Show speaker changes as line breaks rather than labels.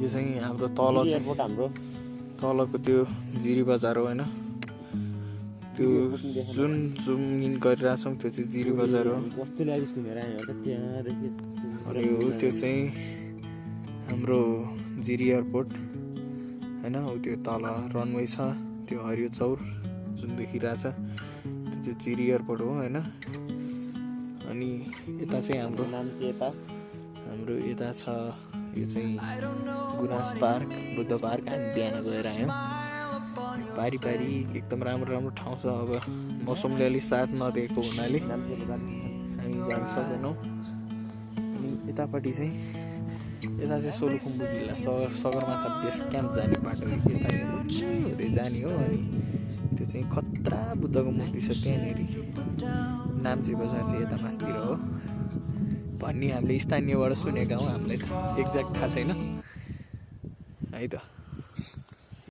यो चाहिँ हाम्रो तल चाहिँ
एयरपोर्ट हाम्रो
तलको त्यो जिरी बजार हो होइन, त्यो जुन जुम इन गरिरहेछौँ त्यो चाहिँ जिरी बजार हो।
कस्तोले आइस घुमेर आयो त त्यहाँदेखि
अनि हो त्यो चाहिँ हाम्रो जिरी एयरपोर्ट होइन। हो त्यो तल रनवे छ, त्यो हरियो चौर जुन देखिरहेछ त्यो चाहिँ जिरी एयरपोर्ट हो होइन। अनि यता चाहिँ हाम्रो
नाम चाहिँ यता
हाम्रो यता छ यो चाहिँ गुनास पार्क, बुद्ध पार्क। हामी बिहान गएर आयौँ, पारी पारी एकदम राम्रो राम्रो ठाउँ छ। अब मौसमले अलिक साथ नदिएको हुनाले हामी जान सकेनौँ। अनि यतापट्टि चाहिँ यता चाहिँ सोलुखुम्बु जिल्ला सगरमाथा बेस क्याम्प जाने बाटो यता हुँदै जाने हो। अनि त्यो चाहिँ खतरा बुद्धको मूर्ति छ त्यहाँनिर, नाम्ची बजार चाहिँ यता मास्तिर हो भन्ने हामीले स्थानीयबाट सुनेका हौँ। हामीलाई एक्ज्याक्ट थाहा छैन है त।